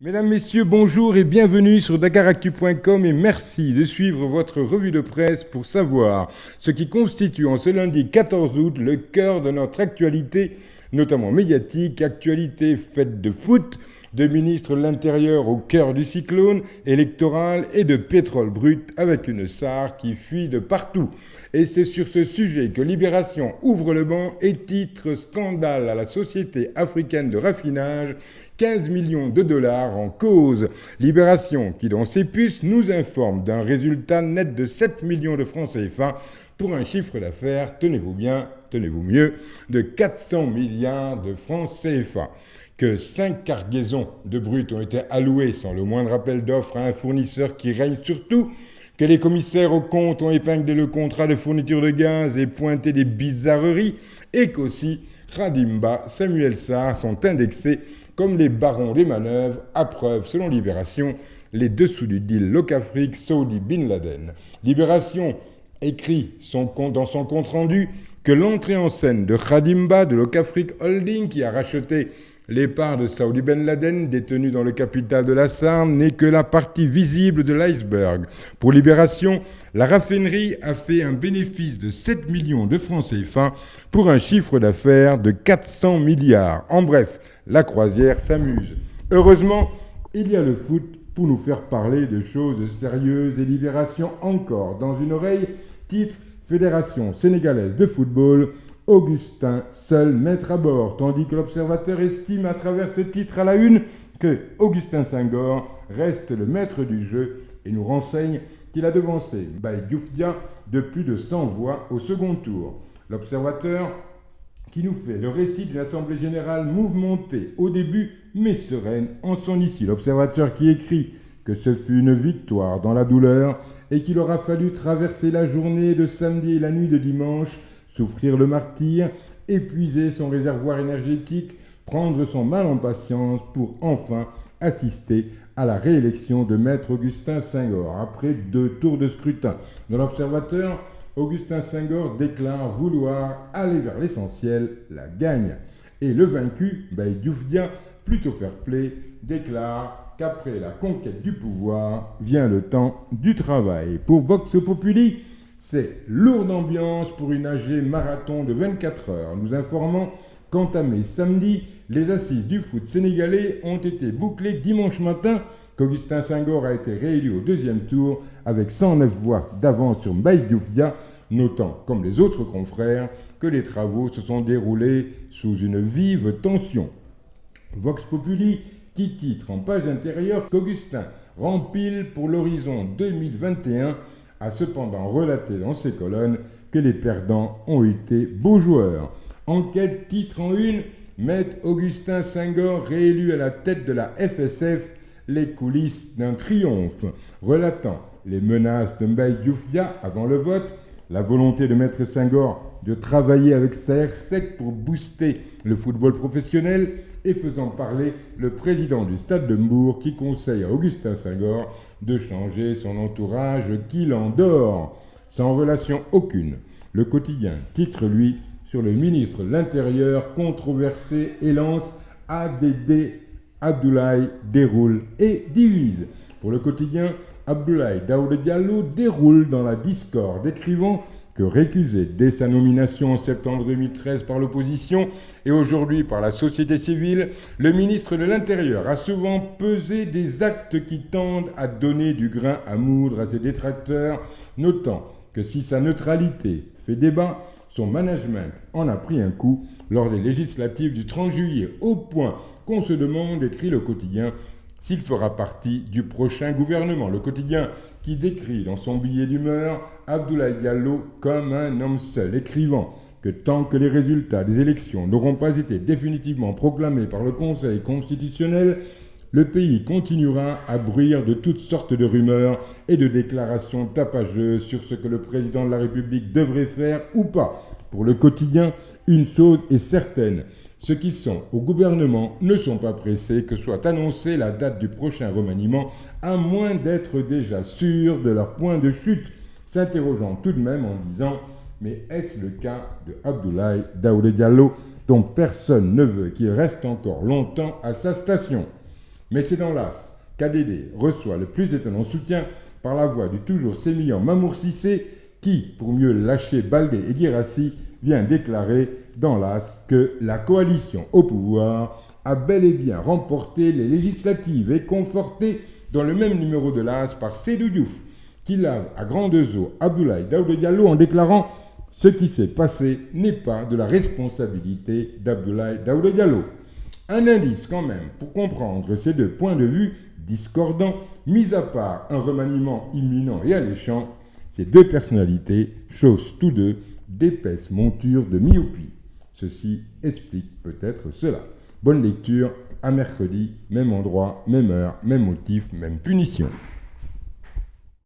Mesdames, Messieurs, bonjour et bienvenue sur dakaractu.com et merci de suivre votre revue de presse pour savoir ce qui constitue en ce lundi 14 août le cœur de notre actualité, notamment médiatique, actualité faite de foot, de ministre de l'Intérieur au cœur du cyclone électoral et de pétrole brut avec une SAR qui fuit de partout. Et c'est sur ce sujet que Libération ouvre le banc et titre scandale à la société africaine de raffinage, 15 millions de dollars en cause. Libération, qui dans ses puces nous informe d'un résultat net de 7 millions de francs CFA pour un chiffre d'affaires, tenez-vous bien, tenez-vous mieux, de 400 milliards de francs CFA. Que 5 cargaisons de brut ont été allouées sans le moindre appel d'offres à un fournisseur qui règne sur tout, que les commissaires aux comptes ont épinglé le contrat de fourniture de gaz et pointé des bizarreries, et qu'aussi Khadimba, Samuel Sarr sont indexés comme les barons des manœuvres, à preuve, selon Libération, les dessous du deal Locafrique Saudi Bin Laden. Libération écrit dans son compte-rendu que l'entrée en scène de Khadimba de Locafrique Holding, qui a racheté les parts de Saudi Ben Laden détenues dans le capital de la Sarne, n'est que la partie visible de l'iceberg. Pour Libération, la raffinerie a fait un bénéfice de 7 millions de francs CFA pour un chiffre d'affaires de 400 milliards. En bref, la croisière s'amuse. Heureusement, il y a le foot pour nous faire parler de choses sérieuses et Libération encore. Dans une oreille, titre Fédération sénégalaise de football, Augustin seul maître à bord, tandis que l'Observateur estime à travers ce titre à la une que Augustin Senghor reste le maître du jeu et nous renseigne qu'il a devancé Mbaye Diouf Dia de plus de 100 voix au second tour. L'Observateur qui nous fait le récit d'une assemblée générale mouvementée au début mais sereine en son issue. L'Observateur qui écrit que ce fut une victoire dans la douleur et qu'il aura fallu traverser la journée de samedi et la nuit de dimanche, souffrir le martyre, épuiser son réservoir énergétique, prendre son mal en patience pour enfin assister à la réélection de Maître Augustin Senghor après 2 tours de scrutin. Dans l'Observateur, Augustin Senghor déclare vouloir aller vers l'essentiel, la gagne. Et le vaincu, Mbaye Diouf Dia, plutôt fair-play, déclare qu'après la conquête du pouvoir vient le temps du travail. Pour Vox Populi, c'est lourde ambiance pour une AG marathon de 24 heures. Nous informons qu'entamé samedi, les assises du foot sénégalais ont été bouclées dimanche matin, qu'Augustin Senghor a été réélu au deuxième tour avec 109 voix d'avance sur Mbaye Diouf Dia, notant, comme les autres confrères, que les travaux se sont déroulés sous une vive tension. Vox Populi qui titre en page intérieure qu'Augustin rempile pour l'horizon 2021 a cependant relaté dans ses colonnes que les perdants ont été beaux joueurs. Enquête titre en une, Maître Augustin Senghor réélu à la tête de la FSF, les coulisses d'un triomphe, relatant les menaces de Mbaye Diouf Dia avant le vote, la volonté de Maître Senghor de travailler avec Saersec pour booster le football professionnel et faisant parler le président du Stade de Mbourg qui conseille à Augustin Senghor de changer son entourage qui l'endort, sans relation aucune. Le quotidien titre, lui, sur le ministre de l'Intérieur controversé et lance ADD Abdoulaye déroule et divise. Pour le quotidien, Abdoulaye Daouda Diallo déroule dans la discorde, écrivant que récusé dès sa nomination en septembre 2013 par l'opposition et aujourd'hui par la société civile, le ministre de l'Intérieur a souvent pesé des actes qui tendent à donner du grain à moudre à ses détracteurs, notant que si sa neutralité fait débat, son management en a pris un coup lors des législatives du 30 juillet, au point qu'on se demande, écrit le quotidien, s'il fera partie du prochain gouvernement. Le quotidien qui décrit dans son billet d'humeur Abdoulaye Diallo comme un homme seul, écrivant que tant que les résultats des élections n'auront pas été définitivement proclamés par le Conseil constitutionnel, le pays continuera à bruire de toutes sortes de rumeurs et de déclarations tapageuses sur ce que le président de la République devrait faire ou pas. Pour le quotidien, une chose est certaine, ceux qui sont au gouvernement ne sont pas pressés que soit annoncée la date du prochain remaniement, à moins d'être déjà sûrs de leur point de chute, s'interrogeant tout de même en disant « Mais est-ce le cas de Abdoulaye Daouda Diallo, dont personne ne veut qu'il reste encore longtemps à sa station ?» Mais c'est dans l'As qu'ADD reçoit le plus d'étonnant soutien par la voix du toujours sémillant Mamour Cissé qui, pour mieux lâcher Baldé et Guirassy, vient déclarer dans l'As que la coalition au pouvoir a bel et bien remporté les législatives et conforté dans le même numéro de l'As par Seydou Diouf, qui lave à grandes eaux Abdoulaye Daouda Diallo en déclarant « Ce qui s'est passé n'est pas de la responsabilité d'Abdoulaye Daouda Diallo ». Un indice quand même pour comprendre ces deux points de vue discordants, mis à part un remaniement imminent et alléchant, ces deux personnalités chaussent tous deux d'épaisses montures de myopie. Ceci explique peut-être cela. Bonne lecture, à mercredi, même endroit, même heure, même motif, même punition.